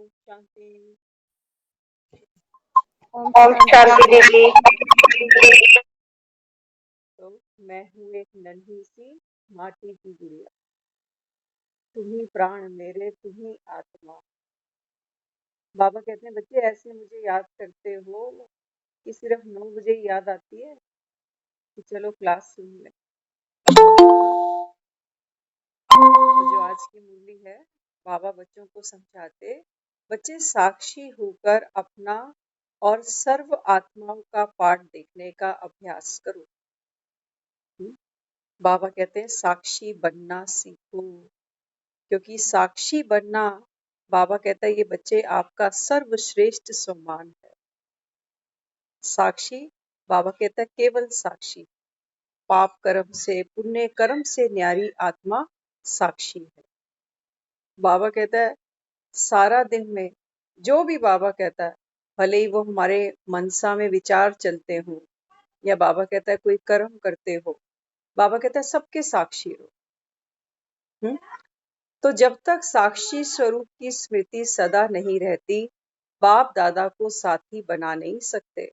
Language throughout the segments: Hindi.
ओम शांति। ओम ओम शांति शांति। दीदी। तो मैं हूँ एक नन्ही सी माटी की गुड़िया, तुम्ही प्राण मेरे, तुम्ही आत्मा। बाबा कहते हैं बच्चे ऐसे मुझे याद करते हो कि सिर्फ 9 बजे ही याद आती है कि चलो क्लास सुन ले। तो जो आज की मुरली है, बाबा बच्चों को समझाते, बच्चे साक्षी होकर अपना और सर्व आत्माओं का पाठ देखने का अभ्यास करो। बाबा कहते हैं साक्षी बनना सीखो, क्योंकि साक्षी बनना, बाबा कहता है ये बच्चे आपका सर्वश्रेष्ठ सम्मान है। साक्षी, बाबा कहता है केवल साक्षी, पाप कर्म से पुण्य कर्म से न्यारी आत्मा साक्षी है। बाबा कहता है सारा दिन में जो भी बाबा कहता है, भले ही वो हमारे मनसा में विचार चलते हो या बाबा कहता है कोई कर्म करते हो, बाबा कहता है सबके साक्षी रहो। तो जब तक साक्षी स्वरूप की स्मृति सदा नहीं रहती, बाप दादा को साथी बना नहीं सकते,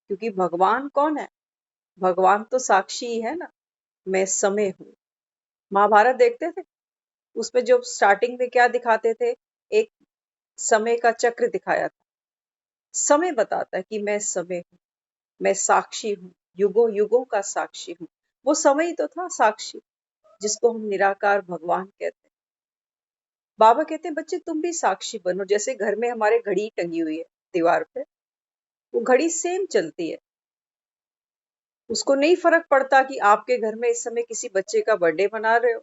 क्योंकि भगवान कौन है? भगवान तो साक्षी ही है ना। मैं समय हूँ। महाभारत देखते थे, उसमें जो स्टार्टिंग में क्या दिखाते थे, एक समय का चक्र दिखाया था। समय बताता है कि मैं समय हूँ, मैं साक्षी हूँ, युगों युगों का साक्षी हूँ। वो समय ही तो था साक्षी, जिसको हम निराकार भगवान कहते हैं। बाबा कहते हैं बच्चे तुम भी साक्षी बनो। जैसे घर में हमारे घड़ी टंगी हुई है दीवार पे, वो घड़ी सेम चलती है। उसको नहीं फर्क पड़ता कि आपके घर में इस समय किसी बच्चे का बर्थडे मना रहे हो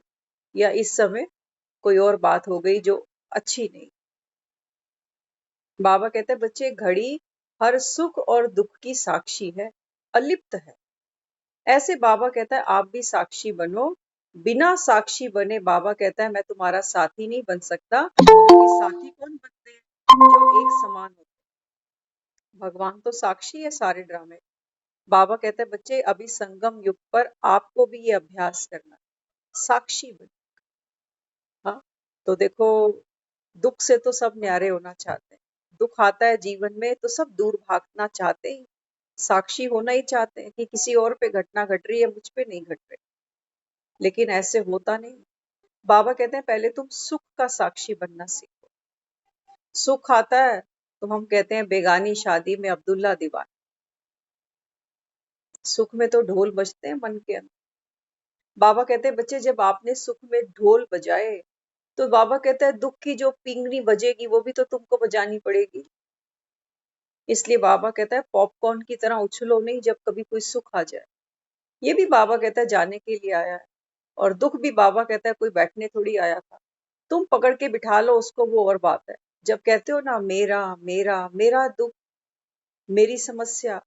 या इस समय कोई और बात हो गई जो अच्छी नहीं। बाबा कहते हैं बच्चे घड़ी हर सुख और दुख की साक्षी है, अलिप्त है। ऐसे बाबा कहता है आप भी साक्षी बनो। बिना साक्षी बने बाबा कहता है मैं तुम्हारा साथी नहीं बन सकता, क्योंकि साथी कौन बनते हैं? जो एक समान होते हैं। भगवान तो साक्षी है सारे ड्रामे। बाबा कहते हैं बच्चे अभी संगम युग पर आपको भी ये अभ्यास करना है, साक्षी बन। हाँ, तो देखो दुख से तो सब न्यारे होना चाहते हैं। दुख आता है जीवन में तो सब दूर भागना चाहते हैं, साक्षी होना ही चाहते हैं कि किसी और पे घटना घट रही है, मुझ पे नहीं घट रही। लेकिन ऐसे होता नहीं। बाबा कहते हैं पहले तुम सुख का साक्षी बनना सीखो। सुख आता है तो हम कहते हैं बेगानी शादी में अब्दुल्ला दीवाना। सुख में तो ढोल बजते हैं मन के अंदर। बाबा कहते हैं बच्चे जब आपने सुख में ढोल बजाए, तो बाबा कहता है दुख की जो पिंगनी बजेगी वो भी तो तुमको बजानी पड़ेगी। इसलिए बाबा कहता है पॉपकॉर्न की तरह उछलो नहीं जब कभी कोई सुख आ जाए। ये भी बाबा कहता है जाने के लिए आया है। और दुख भी बाबा कहता है कोई बैठने थोड़ी आया था। तुम पकड़ के बिठा लो उसको, वो और बात है। जब कहते हो ना मेरा मेरा मेरा दुख, मेरी समस्या,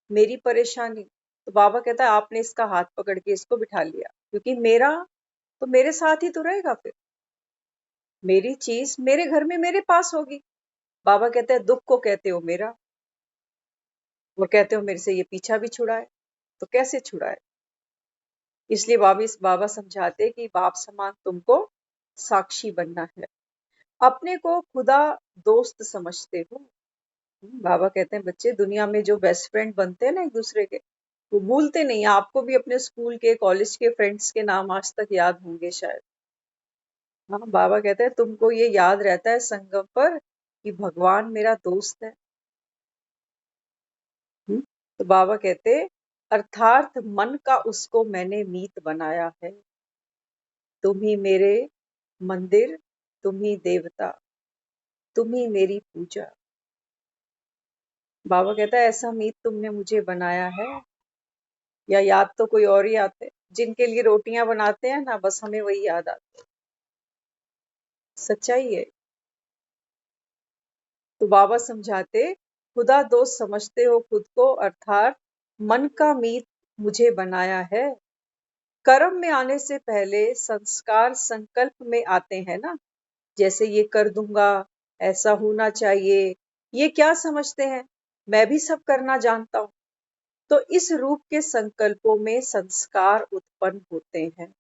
मेरी परेशानी, तो बाबा कहता है आपने इसका हाथ पकड़ के इसको बिठा लिया, क्योंकि मेरा तो मेरे साथ ही तो रहेगा। फिर मेरी चीज मेरे घर में मेरे पास होगी। बाबा कहते हैं दुख को कहते हो मेरा, और कहते हो मेरे से ये पीछा भी छुड़ाए, तो कैसे छुड़ाए? इसलिए बाबा समझाते कि बाप समान तुमको साक्षी बनना है। अपने को खुदा दोस्त समझते हो। बाबा कहते हैं बच्चे दुनिया में जो बेस्ट फ्रेंड बनते हैं ना एक दूसरे के, वो भूलते नहीं। आपको भी अपने स्कूल के कॉलेज के फ्रेंड्स के नाम आज तक याद होंगे शायद। हाँ, बाबा कहते हैं तुमको ये याद रहता है संगम पर कि भगवान मेरा दोस्त है। तो बाबा कहते अर्थात मन का उसको मैंने मीत बनाया है। तुम ही मेरे मंदिर, तुम ही देवता, तुम ही मेरी पूजा। बाबा कहता है ऐसा मीत तुमने मुझे बनाया है, या याद तो कोई और ही आते। जिनके लिए रोटियां बनाते हैं ना, बस हमें वही याद आते। सच्चाई है। तो बाबा समझाते खुदा दोस्त समझते हो खुद को, अर्थात मन का मीत मुझे बनाया है। कर्म में आने से पहले संस्कार संकल्प में आते हैं ना, जैसे ये कर दूंगा, ऐसा होना चाहिए। ये क्या समझते हैं मैं भी सब करना जानता हूँ। तो इस रूप के संकल्पों में संस्कार उत्पन्न होते हैं।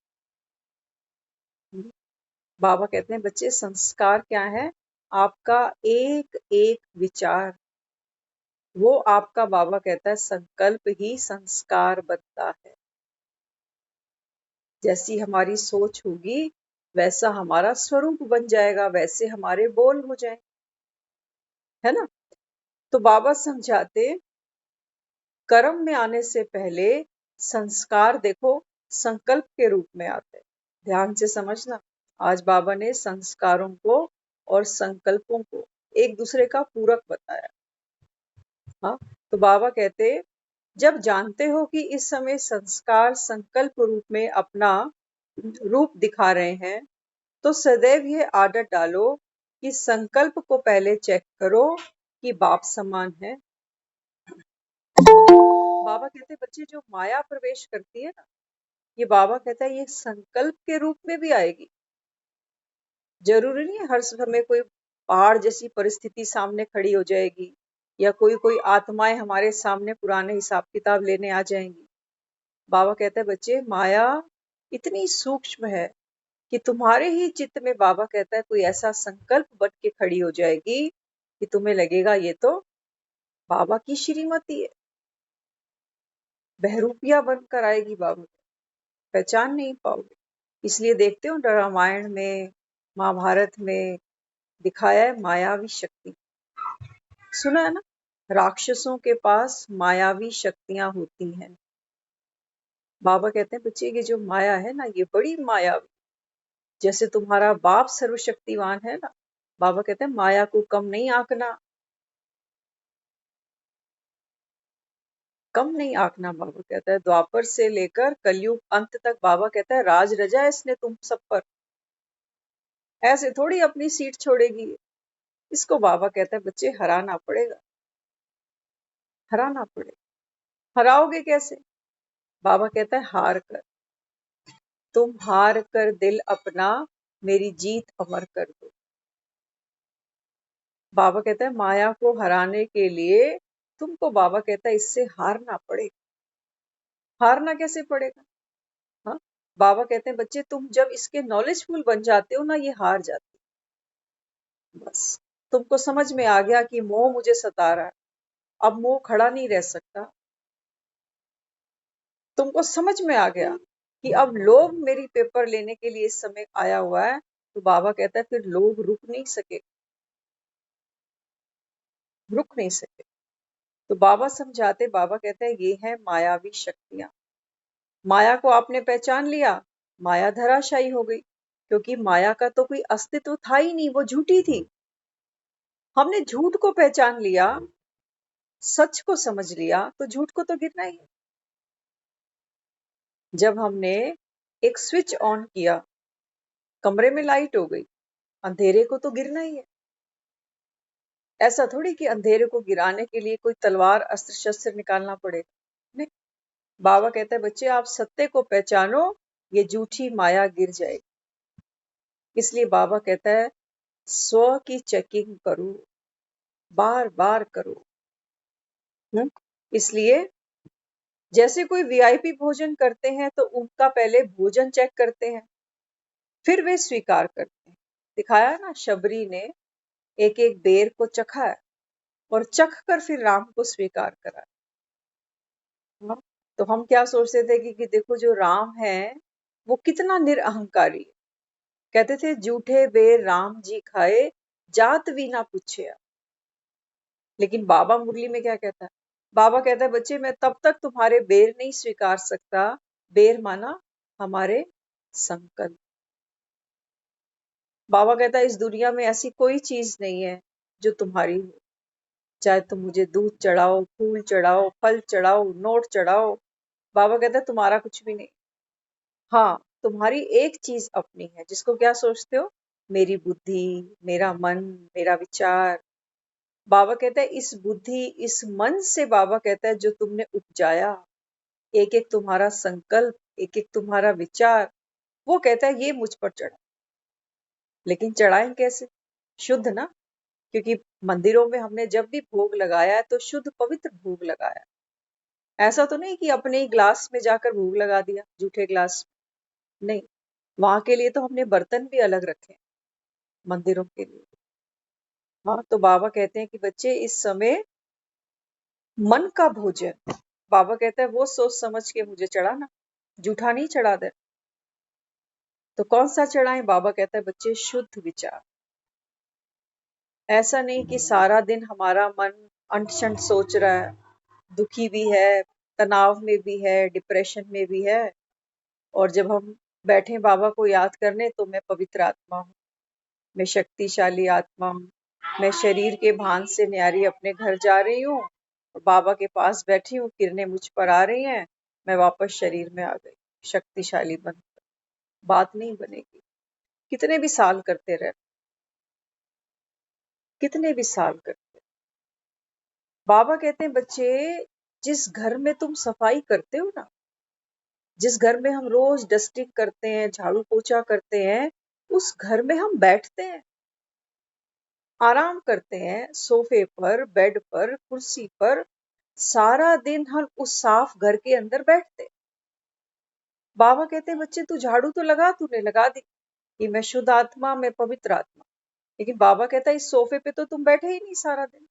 बाबा कहते हैं बच्चे संस्कार क्या है? आपका एक एक विचार, वो आपका बाबा कहता है संकल्प ही संस्कार बनता है। जैसी हमारी सोच होगी वैसा हमारा स्वरूप बन जाएगा, वैसे हमारे बोल हो जाए, है ना। तो बाबा समझाते कर्म में आने से पहले संस्कार देखो संकल्प के रूप में आते हैं। ध्यान से समझना, आज बाबा ने संस्कारों को और संकल्पों को एक दूसरे का पूरक बताया। हाँ, तो बाबा कहते जब जानते हो कि इस समय संस्कार संकल्प रूप में अपना रूप दिखा रहे हैं, तो सदैव ये आदत डालो कि संकल्प को पहले चेक करो कि बाप समान है। बाबा कहते बच्चे जो माया प्रवेश करती है ना, ये बाबा कहता है ये संकल्प के रूप में भी आएगी। जरूरी नहीं है हर समय कोई पहाड़ जैसी परिस्थिति सामने खड़ी हो जाएगी या कोई कोई आत्माएं हमारे सामने पुराने हिसाब किताब लेने आ जाएंगी। बाबा कहता है बच्चे माया इतनी सूक्ष्म है कि तुम्हारे ही चित्त में बाबा कहता है कोई ऐसा संकल्प बन के खड़ी हो जाएगी कि तुम्हें लगेगा ये तो बाबा की श्रीमती है, बहरूपिया बनकर आएगी बाबा, पहचान नहीं पाओगे। इसलिए देखते हो रामायण में महाभारत में दिखाया है मायावी शक्ति, सुना है ना, राक्षसों के पास मायावी शक्तियां होती हैं। बाबा कहते हैं बच्चे ये जो माया है ना ये बड़ी मायावी, जैसे तुम्हारा बाप सर्वशक्तिवान है ना, बाबा कहते हैं माया को कम नहीं आंकना, कम नहीं आंकना। बाबा कहता है द्वापर से लेकर कलयुग अंत तक बाबा कहता है राज रजा है इसने तुम सब पर, ऐसे थोड़ी अपनी सीट छोड़ेगी। इसको बाबा कहता है बच्चे हराना पड़ेगा, हराना पड़ेगा। हराओगे कैसे? बाबा कहता है हार कर, तुम हार कर दिल अपना मेरी जीत अमर कर दो। बाबा कहता है माया को हराने के लिए तुमको बाबा कहता है इससे हारना पड़ेगा। हारना कैसे पड़ेगा? हाँ, बाबा कहते हैं बच्चे तुम जब इसके नॉलेजफुल बन जाते हो ना ये हार जाती है। बस तुमको समझ में आ गया कि मोह मुझे सता रहा है, अब मोह खड़ा नहीं रह सकता। तुमको समझ में आ गया कि अब लोग मेरी पेपर लेने के लिए इस समय आया हुआ है, तो बाबा कहता है फिर लोग रुक नहीं सके, रुक नहीं सके। तो बाबा समझाते, बाबा कहते हैं ये है मायावी शक्तियां। माया को आपने पहचान लिया, माया धराशायी हो गई, क्योंकि माया का तो कोई अस्तित्व था ही नहीं, वो झूठी थी। हमने झूठ को पहचान लिया, सच को समझ लिया, तो झूठ को तो गिरना ही है। जब हमने एक स्विच ऑन किया, कमरे में लाइट हो गई, अंधेरे को तो गिरना ही है। ऐसा थोड़ी कि अंधेरे को गिराने के लिए कोई तलवार अस्त्र शस्त्र निकालना पड़ेगा, नहीं। बाबा कहता है बच्चे आप सत्य को पहचानो, ये झूठी माया गिर जाएगी। इसलिए बाबा कहता है स्व की चेकिंग करो, बार बार करो। इसलिए जैसे कोई वीआईपी भोजन करते हैं तो उनका पहले भोजन चेक करते हैं, फिर वे स्वीकार करते हैं। दिखाया ना शबरी ने एक एक बेर को चखा है और चख कर फिर राम को स्वीकार करा। हाँ, तो हम क्या सोचते थे कि देखो जो राम है वो कितना निरअहंकारी है। कहते थे जूठे बेर राम जी खाए, जात भी ना पूछे। लेकिन बाबा मुरली में क्या कहता है? बाबा कहता है बच्चे मैं तब तक तुम्हारे बेर नहीं स्वीकार सकता, बेर माना हमारे संकल्प। बाबा कहता है इस दुनिया में ऐसी कोई चीज नहीं है जो तुम्हारी हो, चाहे तुम मुझे दूध चढ़ाओ, फूल चढ़ाओ, फल चढ़ाओ, नोट चढ़ाओ, बाबा कहता है तुम्हारा कुछ भी नहीं। हाँ, तुम्हारी एक चीज अपनी है जिसको क्या सोचते हो, मेरी बुद्धि, मेरा मन, मेरा विचार। बाबा कहता है इस बुद्धि इस मन से बाबा कहता है जो तुमने उपजाया, एक एक तुम्हारा संकल्प, एक एक तुम्हारा विचार, वो कहता है ये मुझ पर चढ़ा। लेकिन चढ़ाएं कैसे? शुद्ध ना, क्योंकि मंदिरों में हमने जब भी भोग लगाया है तो शुद्ध पवित्र भोग लगाया। ऐसा तो नहीं कि अपने ही ग्लास में जाकर भोग लगा दिया, जूठे ग्लास में। नहीं, वहां के लिए तो हमने बर्तन भी अलग रखे, मंदिरों के लिए। हाँ, तो बाबा कहते हैं कि बच्चे इस समय मन का भोजन, बाबा कहता है वो सोच समझ के मुझे चढ़ाना, जूठा नहीं चढ़ा दे। तो कौन सा चढ़ाएं? बाबा कहता है बच्चे शुद्ध विचार। ऐसा नहीं कि सारा दिन हमारा मन अंट-शंट सोच रहा है, दुखी भी है, तनाव में भी है, डिप्रेशन में भी है, और जब हम बैठे बाबा को याद करने तो मैं पवित्र आत्मा हूँ, मैं शक्तिशाली आत्मा हूँ, मैं शरीर के भान से न्यारी अपने घर जा रही हूँ और बाबा के पास बैठी हूँ, किरणें मुझ पर आ रही हैं, मैं वापस शरीर में आ गई, शक्तिशाली बन। बात नहीं बनेगी, कितने भी साल करते रहे, कितने भी साल करते। बाबा कहते हैं बच्चे, जिस घर में तुम सफाई करते हो ना, जिस घर में हम रोज डस्टिंग करते हैं, झाड़ू पोछा करते हैं, उस घर में हम बैठते हैं, आराम करते हैं, सोफे पर, बेड पर, कुर्सी पर, सारा दिन हम उस साफ घर के अंदर बैठते हैं। बाबा कहते हैं बच्चे तू झाड़ू तो लगा, तूने लगा दी कि मैं शुद्ध आत्मा, मैं पवित्र आत्मा, लेकिन बाबा कहता है इस सोफे पे तो तुम बैठे ही नहीं सारा दिन।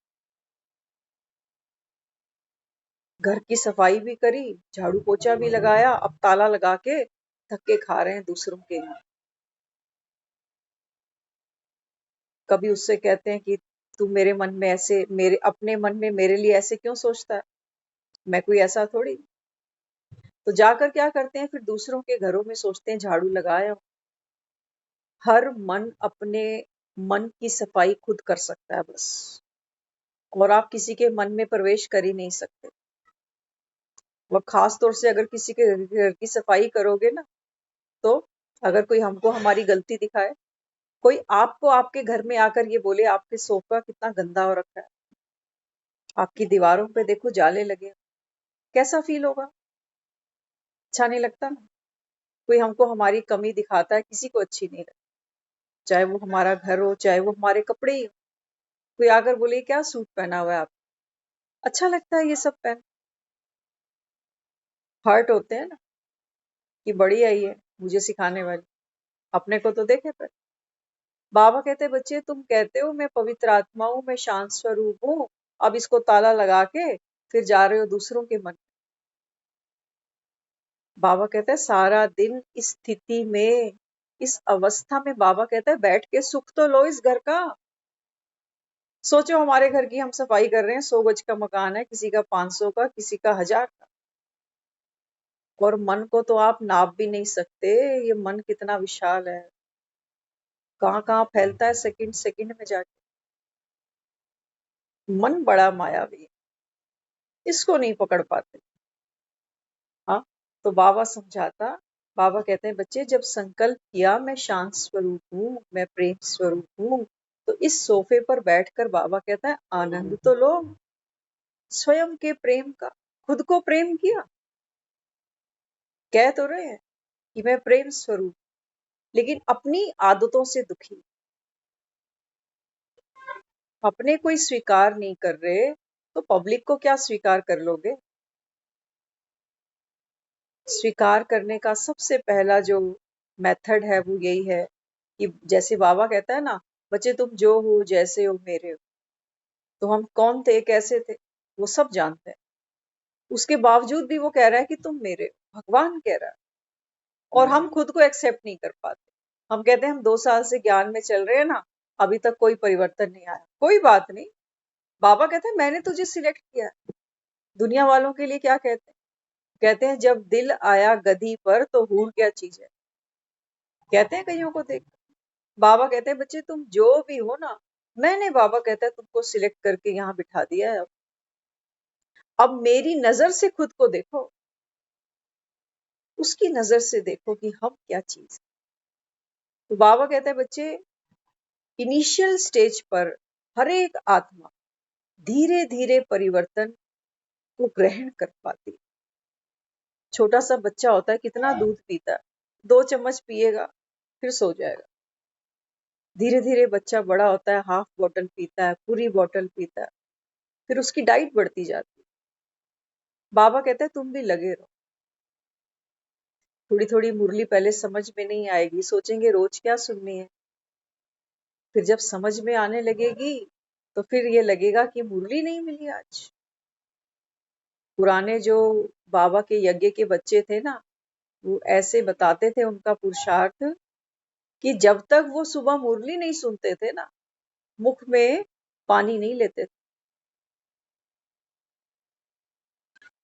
घर की सफाई भी करी, झाड़ू पोछा भी लगाया, अब ताला लगा के धक्के खा रहे हैं दूसरों के यहाँ। कभी उससे कहते हैं कि तू मेरे मन में ऐसे, मेरे अपने मन में मेरे लिए ऐसे क्यों सोचता है, मैं कोई ऐसा थोड़ी। तो जाकर क्या करते हैं, फिर दूसरों के घरों में सोचते हैं झाड़ू लगाया। हर मन अपने मन की सफाई खुद कर सकता है बस, और आप किसी के मन में प्रवेश कर ही नहीं सकते। और खास तौर से अगर किसी के घर की सफाई करोगे ना, तो अगर कोई हमको हमारी गलती दिखाए, कोई आपको आपके घर में आकर ये बोले आपके सोफा कितना गंदा हो रखा है, आपकी दीवारों पे देखो जाले लगे, कैसा फील होगा? अच्छा नहीं लगता ना। कोई हमको हमारी कमी दिखाता है, किसी को अच्छी नहीं लगती, चाहे वो हमारा घर हो, चाहे वो हमारे कपड़े ही हो। कोई आकर बोले क्या सूट पहना हुआ है आप, अच्छा लगता है ये सब पहन, हर्ट होते हैं ना कि बड़ी आई है मुझे सिखाने वाली, अपने को तो देखे पर। बाबा कहते हैं बच्चे तुम कहते हो मैं पवित्र आत्मा हूँ, मैं शांत स्वरूप हूँ, अब इसको ताला लगा के फिर जा रहे हो दूसरों के मन। बाबा कहता है सारा दिन इस स्थिति में, इस अवस्था में, बाबा कहता है बैठ के सुख तो लो इस घर का। सोचो हमारे घर की हम सफाई कर रहे हैं, 100 गज का मकान है, किसी का 500 का, किसी का 1000 का, और मन को तो आप नाप भी नहीं सकते, ये मन कितना विशाल है, कहाँ कहाँ फैलता है सेकंड सेकंड में जाके। मन बड़ा मायावी है, इसको नहीं पकड़ पाते। हाँ, तो बाबा समझाता, बाबा कहते हैं बच्चे जब संकल्प किया मैं शांत स्वरूप हूँ, मैं प्रेम स्वरूप हूँ, तो इस सोफे पर बैठकर बाबा कहता है आनंद तो लो स्वयं के प्रेम का। खुद को प्रेम किया, कह तो रहे हैं कि मैं प्रेम स्वरूप, लेकिन अपनी आदतों से दुखी, अपने कोई स्वीकार नहीं कर रहे, तो पब्लिक को क्या स्वीकार कर लोगे? स्वीकार करने का सबसे पहला जो मेथड है वो यही है कि जैसे बाबा कहता है ना, बच्चे तुम जो हो जैसे हो मेरे हो, तो हम कौन थे कैसे थे वो सब जानते हैं, उसके बावजूद भी वो कह रहा है कि तुम मेरे हो, भगवान कह रहा है, और हम खुद को एक्सेप्ट नहीं कर पाते। हम कहते हैं हम 2 साल से ज्ञान में चल रहे हैं ना, अभी तक कोई परिवर्तन नहीं आया, कोई बात नहीं। बाबा कहते हैं मैंने तुझे सिलेक्ट किया है। दुनिया वालों के लिए क्या कहते हैं? कहते हैं जब दिल आया गधी पर तो हूर क्या चीज है, कहते हैं कईयों को देख। बाबा कहते हैं बच्चे तुम जो भी हो ना, मैंने, बाबा कहता है तुमको सिलेक्ट करके यहाँ बिठा दिया है। अब मेरी नजर से खुद को देखो, उसकी नजर से देखो कि हम क्या चीज है। तो बाबा कहते हैं बच्चे इनिशियल स्टेज पर हर एक आत्मा धीरे धीरे परिवर्तन को ग्रहण कर पाती है। छोटा सा बच्चा होता है, कितना दूध पीता है, 2 चम्मच पिएगा फिर सो जाएगा। धीरे धीरे बच्चा बड़ा होता है, हाफ बॉटल पीता है, पूरी बॉटल पीता है, फिर उसकी डाइट बढ़ती जाती है। बाबा कहते हैं तुम भी लगे रहो, थोड़ी थोड़ी मुरली पहले समझ में नहीं आएगी, सोचेंगे रोज क्या सुननी है, फिर जब समझ में आने लगेगी तो फिर ये लगेगा कि मुरली नहीं मिली आज। पुराने जो बाबा के यज्ञ के बच्चे थे ना, वो ऐसे बताते थे उनका पुरुषार्थ कि जब तक वो सुबह मुरली नहीं सुनते थे ना, मुख में पानी नहीं लेते थे।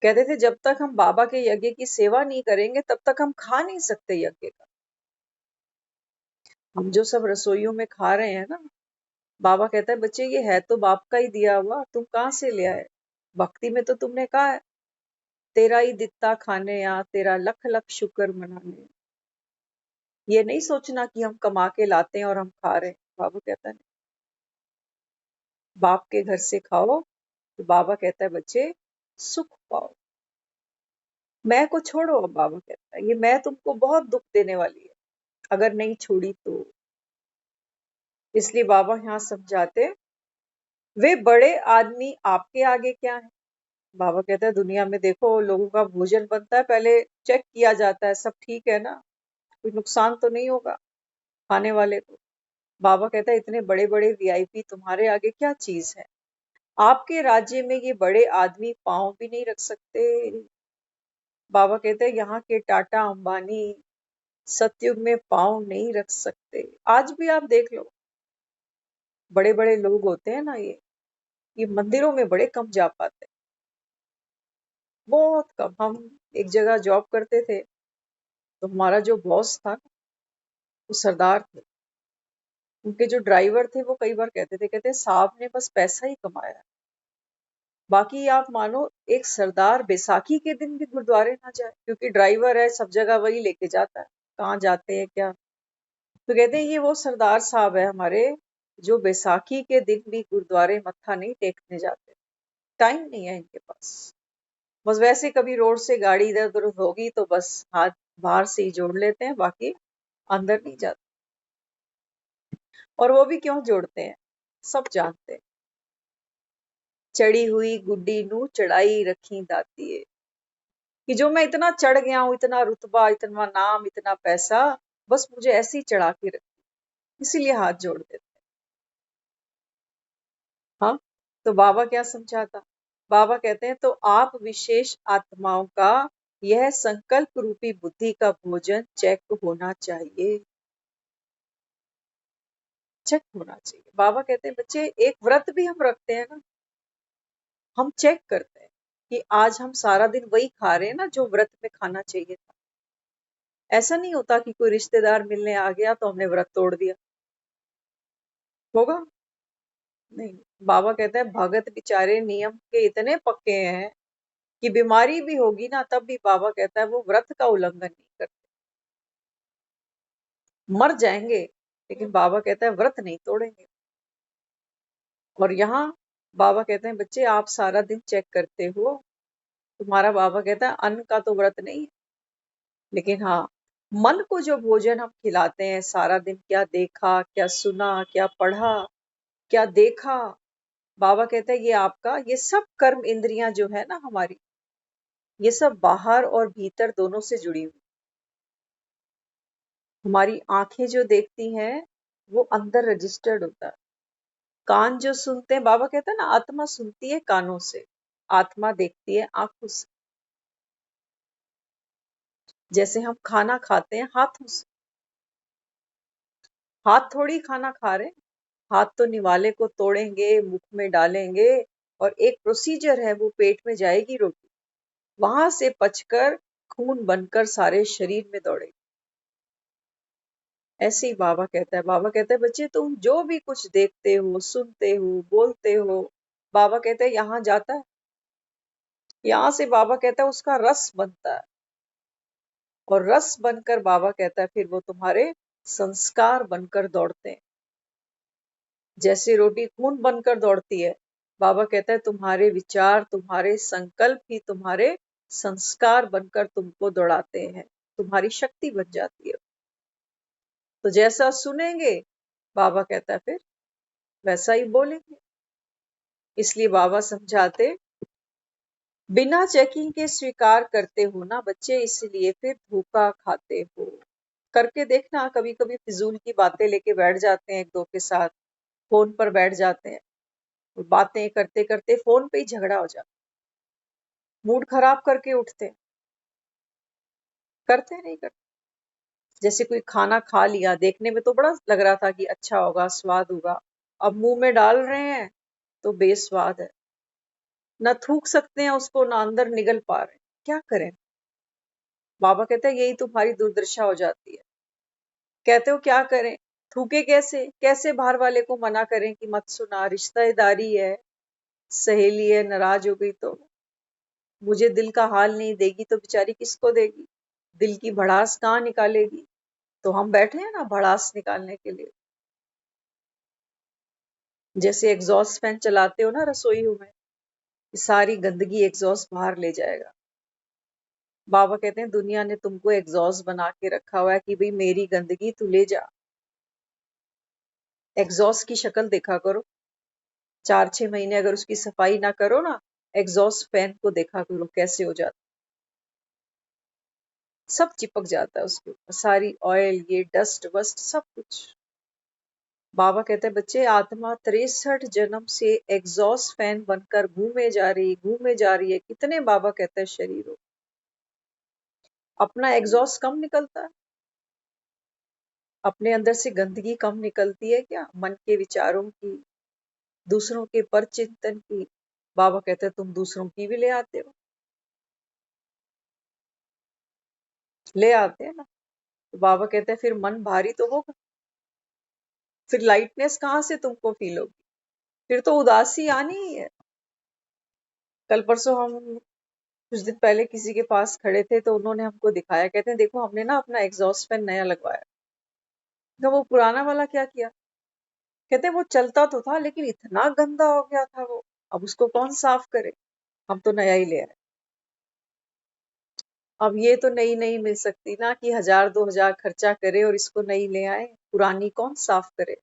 कहते थे जब तक हम बाबा के यज्ञ की सेवा नहीं करेंगे तब तक हम खा नहीं सकते यज्ञ का। हम जो सब रसोइयों में खा रहे हैं ना, बाबा कहता है बच्चे ये है तो बाप का ही दिया हुआ, तुम कहाँ से ले आए? भक्ति में तो तुमने कहा है तेरा ही दित्ता खाने या तेरा लख लख शुक्र मनाने। ये नहीं सोचना कि हम कमा के लाते हैं और हम खा रहे हैं। बाबा कहता है बाप के घर से खाओ, तो बाबा कहता है बच्चे सुख पाओ। मैं को छोड़ो, अब बाबा कहता है ये मैं तुमको बहुत दुख देने वाली है अगर नहीं छोड़ी तो। इसलिए बाबा यहाँ समझाते वे बड़े आदमी आपके आगे क्या है। बाबा कहता है दुनिया में देखो लोगों का भोजन बनता है, पहले चेक किया जाता है सब ठीक है ना, कोई नुकसान तो नहीं होगा खाने वाले को। बाबा कहता है इतने बड़े बड़े वीआईपी तुम्हारे आगे क्या चीज है। आपके राज्य में ये बड़े आदमी पांव भी नहीं रख सकते। बाबा कहते हैं यहाँ के टाटा अंबानी सतयुग में पांव नहीं रख सकते। आज भी आप देख लो बड़े बड़े लोग होते हैं ना, ये मंदिरों में बड़े कम जा पाते, बहुत कम। हम एक जगह जॉब करते थे, तो हमारा जो बॉस था वो सरदार थे। उनके जो ड्राइवर थे वो कई बार कहते साहब ने बस पैसा ही कमाया है। बाकी आप मानो एक सरदार बैसाखी के दिन भी गुरुद्वारे ना जाए, क्योंकि ड्राइवर है सब जगह वही लेके जाता है, कहाँ जाते हैं क्या। तो कहते हैं ये वो सरदार साहब है हमारे जो बैसाखी के दिन भी गुरुद्वारे मत्था नहीं टेकने जाते। टाइम नहीं है इनके पास। बस वैसे कभी रोड से गाड़ी इधर उधर होगी तो बस हाथ बाहर से ही जोड़ लेते हैं, बाकी अंदर नहीं जाते। और वो भी क्यों जोड़ते हैं सब जानते हैं। चढ़ी हुई गुड्डी नू चढ़ाई रखी दाती है, कि जो मैं इतना चढ़ गया हूं, इतना रुतबा, इतना नाम, इतना पैसा, बस मुझे ऐसे ही चढ़ा के रखी, इसीलिए हाथ जोड़ देते हैं। हाँ, तो बाबा क्या समझाता? बाबा कहते हैं तो आप विशेष आत्माओं का यह संकल्प रूपी बुद्धि का भोजन चेक होना चाहिए। चेक होना चाहिए। बाबा कहते हैं बच्चे एक व्रत भी हम रखते हैं ना, हम चेक करते हैं कि आज हम सारा दिन वही खा रहे हैं ना जो व्रत में खाना चाहिए था। ऐसा नहीं होता कि कोई रिश्तेदार मिलने आ गया तो हमने व्रत तोड़ दिया, होगा नहीं। बाबा कहते हैं भगत बेचारे नियम के इतने पक्के हैं कि बीमारी भी होगी ना तब भी बाबा कहता है वो व्रत का उल्लंघन नहीं करते। मर जाएंगे लेकिन बाबा कहता है व्रत नहीं तोड़ेंगे। और यहाँ बाबा कहते हैं बच्चे आप सारा दिन चेक करते हो, तुम्हारा बाबा कहता है अन्न का तो व्रत नहीं है, लेकिन हाँ मन को जो भोजन हम खिलाते हैं सारा दिन, क्या देखा, क्या सुना, क्या पढ़ा, क्या देखा। बाबा कहता है ये आपका ये सब कर्म इंद्रियां जो है ना हमारी, ये सब बाहर और भीतर दोनों से जुड़ी हुई। हमारी आंखें जो देखती हैं वो अंदर रजिस्टर्ड होता है। कान जो सुनते हैं, बाबा कहता है ना आत्मा सुनती है कानों से, आत्मा देखती है आंखों से। जैसे हम खाना खाते हैं हाथों से, हाथ थोड़ी खाना खा रहे हैं। हाथ तो निवाले को तोड़ेंगे, मुख में डालेंगे, और एक प्रोसीजर है वो पेट में जाएगी रोटी, वहां से पचकर खून बनकर सारे शरीर में दौड़ेगी। ऐसे ही बाबा कहता है, बाबा कहता है बच्चे तुम जो भी कुछ देखते हो, सुनते हो, बोलते हो, बाबा कहते हैं यहाँ जाता है, यहाँ से बाबा कहता है उसका रस बनता है, और रस बनकर बाबा कहता है फिर वो तुम्हारे संस्कार बनकर दौड़ते हैं। जैसे रोटी खून बनकर दौड़ती है, बाबा कहता है तुम्हारे विचार, तुम्हारे संकल्प ही तुम्हारे संस्कार बनकर तुमको दौड़ाते हैं, तुम्हारी शक्ति बन जाती है। तो जैसा सुनेंगे बाबा कहता है फिर वैसा ही बोलेंगे। इसलिए बाबा समझाते बिना चेकिंग के स्वीकार करते हो ना बच्चे, इसलिए फिर धोखा खाते हो। करके देखना, कभी कभी फिजूल की बातें लेके बैठ जाते हैं एक दो के साथ, फोन पर बैठ जाते हैं, बातें करते करते फोन पे ही झगड़ा हो जाता, मूड खराब करके उठते हैं। करते नहीं करते? जैसे कोई खाना खा लिया, देखने में तो बड़ा लग रहा था कि अच्छा होगा, स्वाद होगा, अब मुंह में डाल रहे हैं तो बेस्वाद है, ना थूक सकते हैं उसको, ना अंदर निगल पा रहे हैं। क्या करें? बाबा कहते हैं यही तुम्हारी दुर्दशा हो जाती है। कहते हो क्या करें? थूके कैसे? कैसे बाहर वाले को मना करें कि मत सुना, रिश्तेदारी है, सहेली है, नाराज हो गई तो मुझे दिल का हाल नहीं देगी तो बेचारी किसको देगी? दिल की भड़ास कहाँ निकालेगी? तो हम बैठे हैं ना भड़ास निकालने के लिए। जैसे एग्जॉस्ट फैन चलाते हो ना रसोई में, सारी गंदगी एग्जॉस्ट बाहर ले जाएगा। बाबा कहते हैं दुनिया ने तुमको एग्जॉस्ट बना के रखा हुआ है कि भाई मेरी गंदगी तू ले जा। एग्जॉस्ट की शक्ल देखा करो, 4-6 महीने अगर उसकी सफाई ना करो ना, एग्जॉस्ट फैन को देखा करो कैसे हो जाता, सब चिपक जाता है उसके ऊपर, सारी ऑयल, ये डस्ट वस्ट सब कुछ। बाबा कहते हैं बच्चे, आत्मा 63 जन्म से एग्जॉस्ट फैन बनकर घूमे जा रही है। कितने बाबा कहते हैं शरीर हो, अपना एग्जॉस्ट कम निकलता है? अपने अंदर से गंदगी कम निकलती है क्या? मन के विचारों की, दूसरों के पर चिंतन की। बाबा कहते हैं तुम दूसरों की भी ले आते हो। ले आते हैं ना, तो बाबा कहते हैं फिर मन भारी तो होगा, फिर लाइटनेस कहाँ से तुमको फील होगी? फिर तो उदासी आनी ही है। कल परसों हम कुछ दिन पहले किसी के पास खड़े थे तो उन्होंने हमको दिखाया, कहते हैं देखो हमने ना अपना एग्जॉस्ट फैन नया लगवाया। तो वो पुराना वाला क्या किया? कहते हैं वो चलता तो था लेकिन इतना गंदा हो गया था वो, अब उसको कौन साफ करे, हम तो नया ही ले आए। अब ये तो नई नहीं मिल सकती ना कि 1000-2000 खर्चा करे और इसको नई ले आए, पुरानी कौन साफ करे?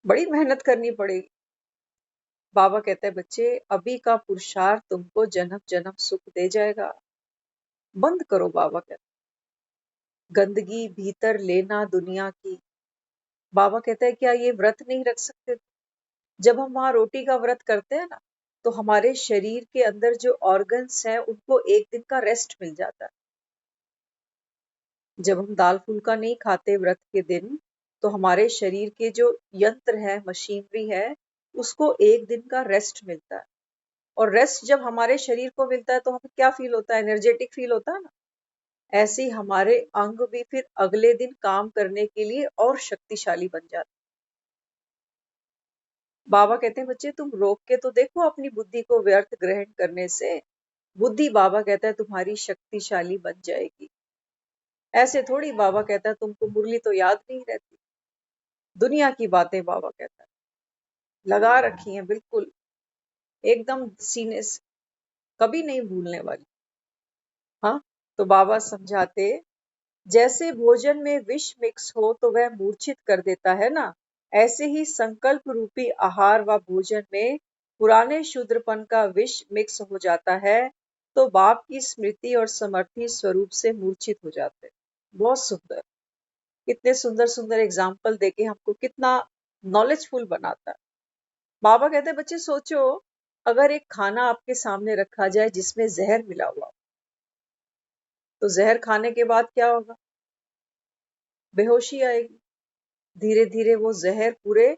बड़ी मेहनत करनी पड़ेगी। बाबा कहते हैं बच्चे, अभी का पुरुषार्थ तुमको जन्म जन्म सुख दे जाएगा। बंद करो, बाबा कहते हैं, गंदगी भीतर लेना दुनिया की। बाबा कहते हैं क्या ये व्रत नहीं रख सकते? जब हम वहां रोटी का व्रत करते हैं ना, तो हमारे शरीर के अंदर जो ऑर्गन्स हैं उनको एक दिन का रेस्ट मिल जाता है। जब हम दाल फुल्का नहीं खाते व्रत के दिन, तो हमारे शरीर के जो यंत्र है, मशीनरी है, उसको एक दिन का रेस्ट मिलता है। और रेस्ट जब हमारे शरीर को मिलता है तो हमें क्या फील होता है? एनर्जेटिक फील होता है ना। ऐसे ही हमारे अंग भी फिर अगले दिन काम करने के लिए और शक्तिशाली बन जाते हैं। बाबा कहते हैं बच्चे तुम रोक के तो देखो अपनी बुद्धि को व्यर्थ ग्रहण करने से, बुद्धि बाबा कहता है तुम्हारी शक्तिशाली बन जाएगी। ऐसे थोड़ी बाबा कहता है तुमको मुरली तो याद नहीं रहती। दुनिया की बातें बाबा कहता है लगा रखी हैं बिल्कुल एकदम सीने से, कभी नहीं भूलने वाली। हाँ, तो बाबा समझाते, जैसे भोजन में विष मिक्स हो तो वह मूर्छित कर देता है ना, ऐसे ही संकल्प रूपी आहार व भोजन में पुराने शूद्रपन का विष मिक्स हो जाता है तो बाप की स्मृति और समर्थी स्वरूप से मूर्छित हो जाते हैं। बहुत सुंदर, कितने सुंदर सुंदर एग्जाम्पल देके हमको कितना नॉलेजफुल बनाता है। बाबा कहते हैं बच्चे सोचो, अगर एक खाना आपके सामने रखा जाए जिसमें जहर मिला हुआ हो, तो जहर खाने के बाद क्या होगा? बेहोशी आएगी। धीरे धीरे वो जहर पूरे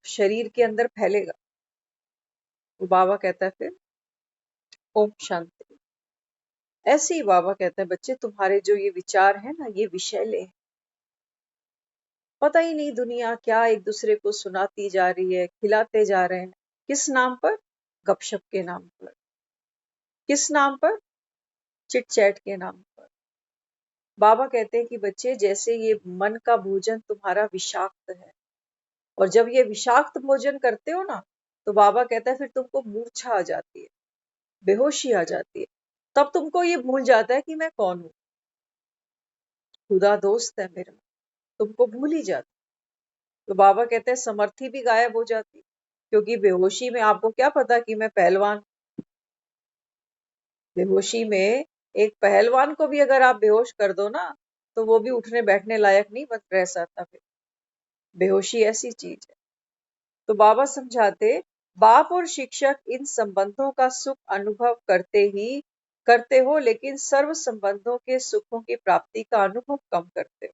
शरीर के अंदर फैलेगा। तो बाबा कहता है फिर ओम शांति। ऐसे ही बाबा कहता है बच्चे तुम्हारे जो ये विचार है ना, ये विषैले हैं। पता ही नहीं दुनिया क्या एक दूसरे को सुनाती जा रही है, खिलाते जा रहे हैं। किस नाम पर? गपशप के नाम पर। किस नाम पर? चिट चैट के नाम पर। बाबा कहते हैं कि बच्चे जैसे ये मन का भोजन तुम्हारा विषाक्त है, और जब ये विषाक्त भोजन करते हो ना, तो बाबा कहता है फिर तुमको मूर्छा आ जाती है, बेहोशी आ जाती है। तब तुमको ये भूल जाता है कि मैं कौन हूँ, खुदा दोस्त है मेरा, तुमको भूल ही जाता। तो बाबा कहते हैं समर्थी भी गायब हो जाती, क्योंकि बेहोशी में आपको क्या पता कि मैं पहलवान। बेहोशी में एक पहलवान को भी अगर आप बेहोश कर दो ना, तो वो भी उठने बैठने लायक नहीं बन रह सकता। फिर बेहोशी ऐसी चीज है। तो बाबा समझाते, बाप और शिक्षक इन संबंधों का सुख अनुभव करते हो, लेकिन सर्व संबंधों के सुखों की प्राप्ति का अनुभव कम करते हो।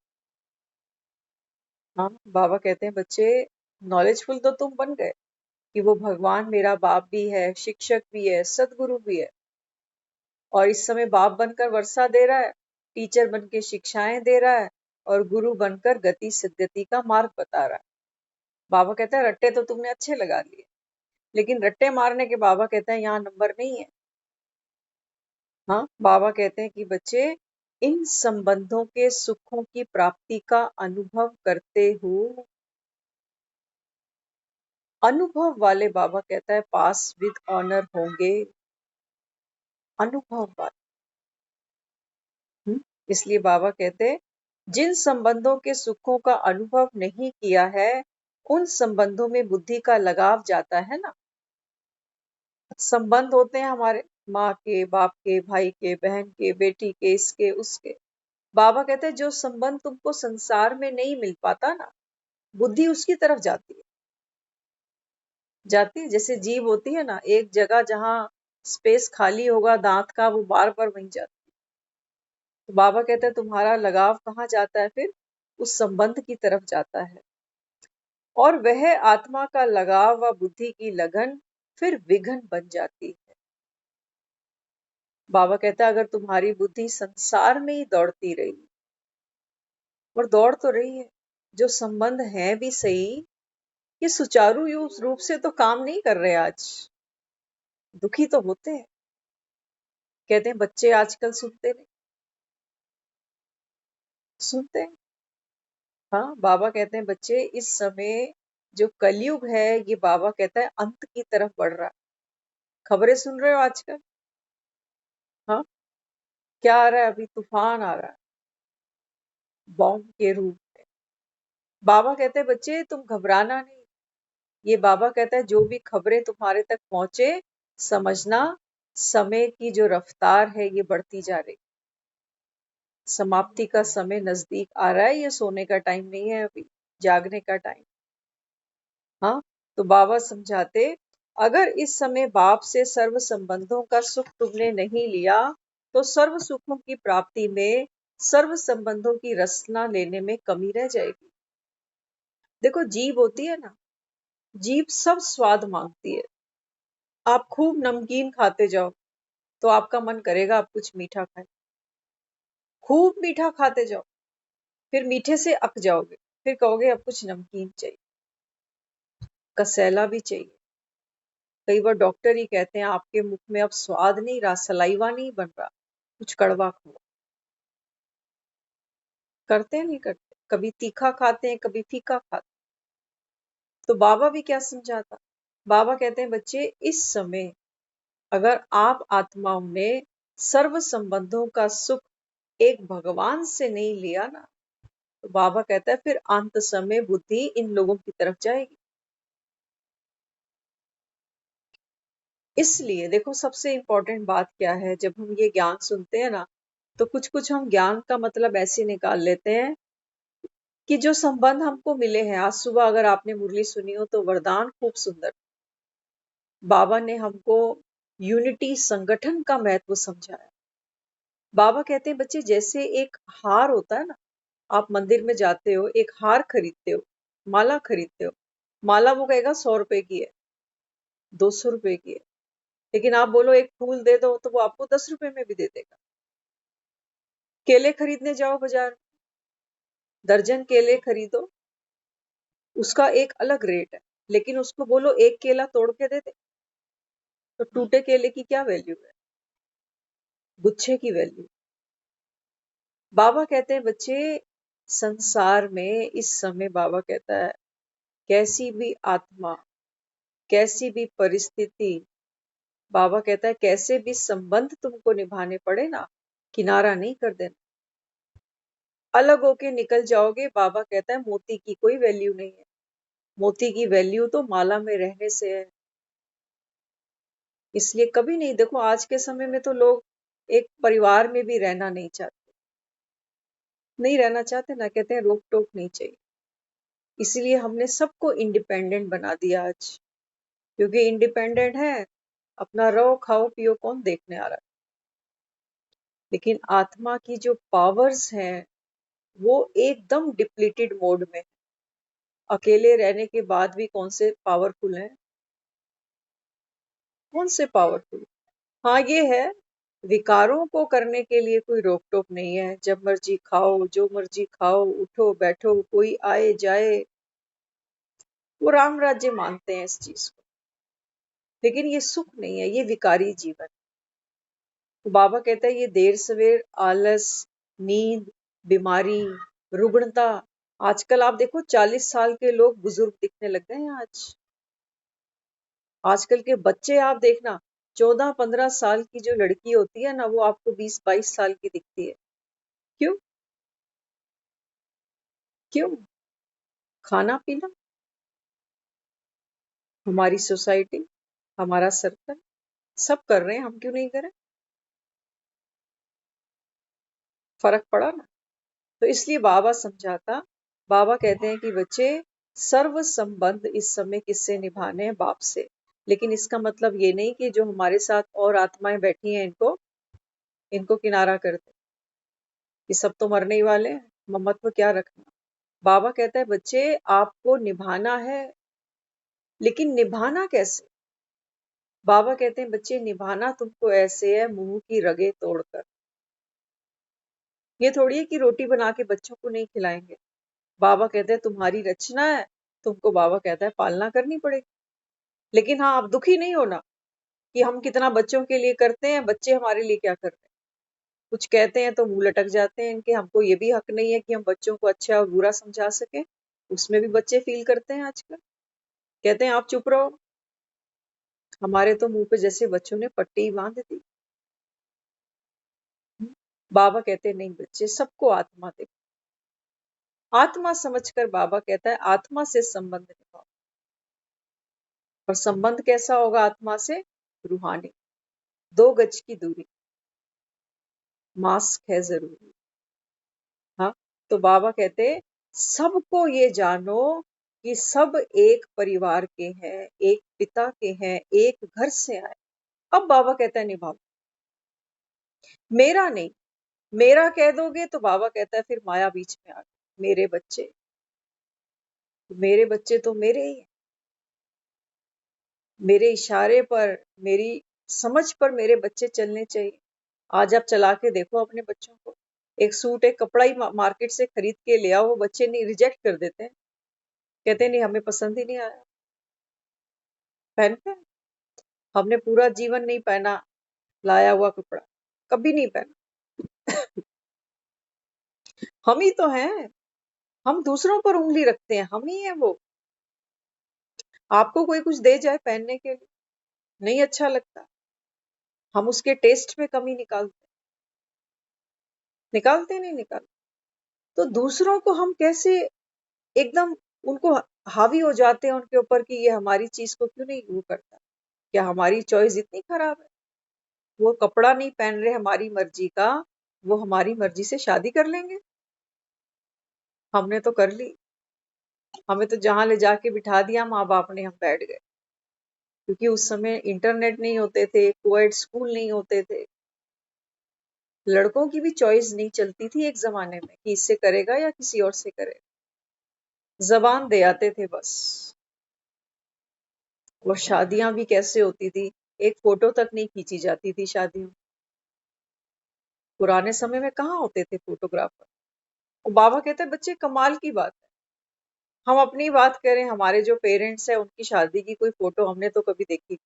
हाँ, बाबा कहते हैं बच्चे, नॉलेजफुल तो तुम बन गए कि वो भगवान मेरा बाप भी है, शिक्षक भी है, सदगुरु भी है, और इस समय बाप बनकर वर्षा दे रहा है, टीचर बन के शिक्षाएं दे रहा है, और गुरु बनकर गति सिद्धति का मार्ग बता रहा है। बाबा कहता है रट्टे तो तुमने अच्छे लगा लिए, लेकिन रट्टे मारने के बाबा कहते हैं यहाँ नंबर नहीं है। हाँ, बाबा कहते हैं कि बच्चे, इन संबंधों के सुखों की प्राप्ति का अनुभव करते हो। अनुभव वाले बाबा कहता है पास विद ऑनर होंगे। अनुभव वाले। इसलिए बाबा कहते हैं, जिन संबंधों के सुखों का अनुभव नहीं किया है, उन संबंधों में बुद्धि का लगाव जाता है ना। संबंध होते हैं हमारे माँ के, बाप के, भाई के, बहन के, बेटी के, इसके उसके। बाबा कहते हैं जो संबंध तुमको संसार में नहीं मिल पाता ना, बुद्धि उसकी तरफ जाती है। जैसे जीभ होती है ना, एक जगह जहां स्पेस खाली होगा दांत का, वो बार बार वहीं जाती है। तो बाबा कहते हैं तुम्हारा लगाव कहाँ जाता है फिर? उस संबंध की तरफ जाता है, और वह आत्मा का लगाव व बुद्धि की लगन फिर विघन बन जाती है। बाबा कहता है अगर तुम्हारी बुद्धि संसार में ही दौड़ती रही, और दौड़ तो रही है, जो संबंध है भी सही, ये सुचारू रूप से तो काम नहीं कर रहे आज, दुखी तो होते हैं। कहते हैं बच्चे आजकल सुनते नहीं, सुनते हैं। हाँ, बाबा कहते हैं बच्चे, इस समय जो कलयुग है, ये बाबा कहता है अंत की तरफ बढ़ रहा है। खबरें सुन रहे हो आजकल? हाँ, क्या आ रहा है? अभी तूफान आ रहा है बॉम्ब के रूप में। बाबा कहते हैं बच्चे तुम घबराना नहीं। ये बाबा कहता है जो भी खबरें तुम्हारे तक पहुंचे, समझना समय की जो रफ्तार है ये बढ़ती जा रही, समाप्ति का समय नजदीक आ रहा है। ये सोने का टाइम नहीं है, अभी जागने का टाइम। हाँ, तो बाबा समझाते, अगर इस समय बाप से सर्व संबंधों का सुख तुमने नहीं लिया, तो सर्व सुखों की प्राप्ति में सर्व संबंधों की रसना लेने में कमी रह जाएगी। देखो जीभ होती है ना, जीभ सब स्वाद मांगती है। आप खूब नमकीन खाते जाओ तो आपका मन करेगा आप कुछ मीठा खाएं। खूब मीठा खाते जाओ, फिर मीठे से अक जाओगे, फिर कहोगे अब कुछ नमकीन चाहिए, कसैला भी चाहिए। कई बार डॉक्टर ही कहते हैं आपके मुख में अब स्वाद नहीं रहा, सलाइवा नहीं बन रहा, कुछ कड़वा खाओ। करते हैं नहीं करते? कभी तीखा खाते हैं, कभी फीका खाते हैं। तो बाबा भी क्या समझाता? बाबा कहते हैं बच्चे, इस समय अगर आप आत्माओं ने सर्व संबंधों का सुख एक भगवान से नहीं लिया ना, तो बाबा कहता है फिर अंत समय बुद्धि इन लोगों की तरफ जाएगी। इसलिए देखो सबसे इंपॉर्टेंट बात क्या है, जब हम ये ज्ञान सुनते हैं ना, तो कुछ कुछ हम ज्ञान का मतलब ऐसे निकाल लेते हैं कि जो संबंध हमको मिले हैं, आज सुबह अगर आपने मुरली सुनी हो तो वरदान खूब सुंदर। बाबा ने हमको यूनिटी संगठन का महत्व समझाया। बाबा कहते हैं बच्चे जैसे एक हार होता है ना, आप मंदिर में जाते हो, एक हार खरीदते हो, माला खरीदते हो, माला वो कहेगा 100 रुपए की है, 200 रुपए की है, लेकिन आप बोलो एक फूल दे दो तो वो आपको 10 रुपए में भी दे देगा। केले खरीदने जाओ बाजार, दर्जन केले खरीदो, उसका एक अलग रेट है, लेकिन उसको बोलो एक केला तोड़ के दे दे, तो टूटे केले की क्या वैल्यू है? गुच्छे की वैल्यू। बाबा कहते हैं बच्चे, संसार में इस समय बाबा कहता है कैसी भी आत्मा, कैसी भी परिस्थिति, बाबा कहता है कैसे भी संबंध तुमको निभाने पड़े ना, किनारा नहीं कर देना। अलग होके निकल जाओगे, बाबा कहता है मोती की कोई वैल्यू नहीं है। मोती की वैल्यू तो माला में रहने से है। इसलिए कभी नहीं, देखो आज के समय में तो लोग एक परिवार में भी रहना नहीं चाहते, नहीं रहना चाहते ना, कहते हैं रोक टोक नहीं चाहिए। इसलिए हमने सबको इंडिपेंडेंट बना दिया आज, क्योंकि इंडिपेंडेंट है, अपना रहो खाओ पियो, कौन देखने आ रहा है। लेकिन आत्मा की जो पावर्स हैं वो एकदम डिप्लीटेड मोड में है। अकेले रहने के बाद भी कौन से पावरफुल हैं, कौन से पावरफुल। हाँ ये है, विकारों को करने के लिए कोई रोक टोक नहीं है, जब मर्जी खाओ जो मर्जी खाओ, उठो बैठो, कोई आए जाए, वो राम राज्य मानते हैं इस चीज को। लेकिन ये सुख नहीं है, ये विकारी जीवन। तो बाबा कहता है ये देर सवेर आलस, नींद, बीमारी, रुग्णता। आजकल आप देखो 40 साल के लोग बुजुर्ग दिखने लग गए हैं आज। आजकल के बच्चे आप देखना, 14-15 साल की जो लड़की होती है ना, वो आपको 20-22 साल की दिखती है। क्यों? क्यों? खाना पीना, हमारी सोसाइटी, हमारा सर्कल, सब कर रहे हैं, हम क्यों नहीं करें? फर्क पड़ा ना। तो इसलिए बाबा समझाता, बाबा कहते हैं कि बच्चे, सर्व संबंध इस समय किससे निभाने हैं? बाप से। लेकिन इसका मतलब ये नहीं कि जो हमारे साथ और आत्माएं बैठी हैं इनको इनको किनारा कर दे। ये सब तो मरने ही वाले हैं, ममत्व क्या रखना। बाबा कहता है बच्चे आपको निभाना है, लेकिन निभाना कैसे? बाबा कहते हैं बच्चे निभाना तुमको ऐसे है, मुंह की रगे तोड़कर। ये थोड़ी है कि रोटी बना के बच्चों को नहीं खिलाएंगे। बाबा कहते हैं तुम्हारी रचना है, तुमको बाबा कहता है पालना करनी पड़ेगी। लेकिन हाँ, आप दुखी नहीं होना कि हम कितना बच्चों के लिए करते हैं, बच्चे हमारे लिए क्या करते हैं। कुछ कहते हैं तो मुंह लटक जाते हैं इनके, हमको ये भी हक नहीं है कि हम बच्चों को अच्छा और बुरा समझा सके। उसमें भी बच्चे फील करते हैं आजकल, कहते हैं आप चुप रहो। हमारे तो मुंह पे जैसे बच्चों ने पट्टी बांध दी। बाबा कहते हैं नहीं बच्चे, सबको आत्मा दे। आत्मा समझकर बाबा कहता है आत्मा से संबंध निभाओ। और संबंध कैसा होगा आत्मा से? रूहानी। 2 गज की दूरी, मास्क है जरूरी। हाँ, तो बाबा कहते सबको ये जानो कि सब एक परिवार के हैं, एक पिता के हैं, एक घर से आए। अब बाबा कहता है निभाओ। मेरा नहीं, मेरा कह दोगे तो बाबा कहता है फिर माया बीच में आ गई। मेरे बच्चे तो मेरे ही हैं। मेरे इशारे पर, मेरी समझ पर मेरे बच्चे चलने चाहिए। आज आप चला के देखो अपने बच्चों को, एक सूट एक कपड़ा ही मार्केट से खरीद के ले आओ, वो बच्चे नहीं, रिजेक्ट कर देते हैं, कहते नहीं हमें पसंद ही नहीं आया। पहनते हैं, हमने पूरा जीवन नहीं पहना लाया हुआ कपड़ा, कभी नहीं पहना। हम ही तो हैं, हम दूसरों पर उंगली रखते हैं, हम ही है वो। आपको कोई कुछ दे जाए पहनने के लिए, नहीं अच्छा लगता, हम उसके टेस्ट में कमी निकालते नहीं निकालते। तो दूसरों को हम कैसे एकदम उनको हावी हो जाते हैं उनके ऊपर कि ये हमारी चीज को क्यों नहीं वो करता। क्या हमारी चॉइस इतनी खराब है? वो कपड़ा नहीं पहन रहे हमारी मर्जी का, वो हमारी मर्जी से शादी कर लेंगे? हमने तो कर ली, हमें तो जहां ले जाके बिठा दिया माँ बाप ने, हम बैठ गए। क्योंकि उस समय इंटरनेट नहीं होते थे, कोएड स्कूल नहीं होते थे, लड़कों की भी चॉइस नहीं चलती थी एक जमाने में कि इससे करेगा या किसी और से करेगा, जबान दे आते थे बस। और शादियां भी कैसे होती थी, एक फोटो तक नहीं खींची जाती थी शादियों। पुराने समय में कहाँ होते थे फोटोग्राफर। और बाबा कहते हैं बच्चे कमाल की बात है, हम अपनी बात करें, हमारे जो पेरेंट्स है उनकी शादी की कोई फोटो हमने तो कभी देखी नहीं।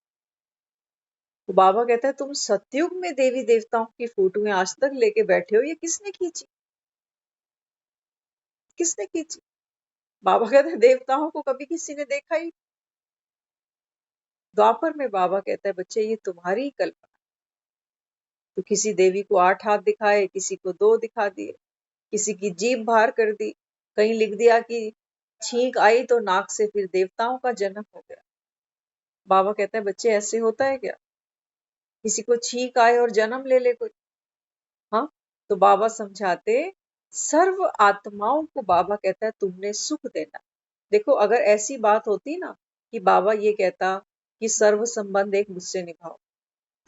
तो बाबा कहता है तुम सतयुग में देवी देवताओं की फोटोएं आज तक लेके बैठे हो, ये किसने खींची? किसने खींची? बाबा कहते हैं देवताओं को कभी किसी ने देखा ही। द्वापर में बाबा कहता है बच्चे ये तुम्हारी ही कल्पना। तो किसी देवी को 8 हाथ दिखाए, किसी को 2 दिखा दिए, किसी की जीभ बाहर कर दी, कहीं लिख दिया कि छींक आई तो नाक से फिर देवताओं का जन्म हो गया। बाबा कहते हैं बच्चे ऐसे होता है क्या? किसी को छींक आए और जन्म ले ले कोई? हाँ, तो बाबा समझाते सर्व आत्माओं को बाबा कहता है तुमने सुख देना। देखो, अगर ऐसी बात होती ना कि बाबा ये कहता कि सर्व संबंध एक मुझसे निभाओ,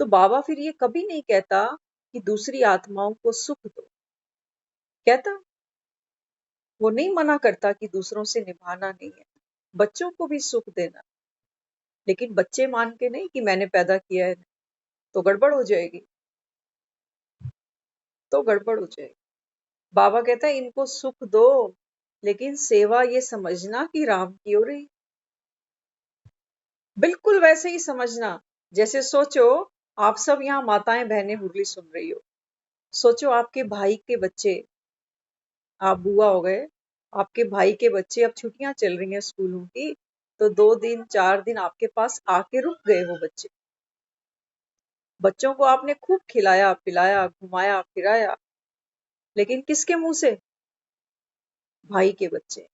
तो बाबा फिर ये कभी नहीं कहता कि दूसरी आत्माओं को सुख दो। कहता? वो नहीं मना करता कि दूसरों से निभाना नहीं है, बच्चों को भी सुख देना। लेकिन बच्चे मान के नहीं कि मैंने पैदा किया है, तो गड़बड़ हो जाएगी, तो गड़बड़ हो जाएगी। बाबा कहता है इनको सुख दो, लेकिन सेवा ये समझना कि राम की हो रही। बिल्कुल वैसे ही समझना, जैसे सोचो आप सब यहाँ माताएं बहनें मुरली सुन रही हो। सोचो आपके भाई के बच्चे, आप बुआ हो गए, आपके भाई के बच्चे, अब छुट्टियां चल रही हैं स्कूलों की, तो 2 दिन 4 दिन आपके पास आके रुक गए वो बच्चे। बच्चों को आपने खूब खिलाया पिलाया घुमाया फिराया, लेकिन किसके मुंह से? भाई के बच्चे।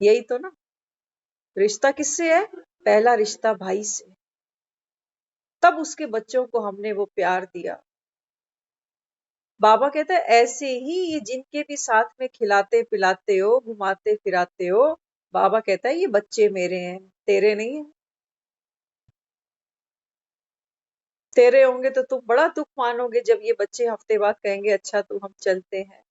यही तो ना, रिश्ता किससे है? पहला रिश्ता भाई से। तब उसके बच्चों को हमने वो प्यार दिया। बाबा कहता है ऐसे ही ये जिनके भी साथ में खिलाते पिलाते हो घुमाते फिराते हो, बाबा कहता है ये बच्चे मेरे हैं, तेरे नहीं है। तेरे होंगे तो तुम बड़ा दुख मानोगे जब ये बच्चे हफ्ते बाद कहेंगे अच्छा तो हम चलते हैं।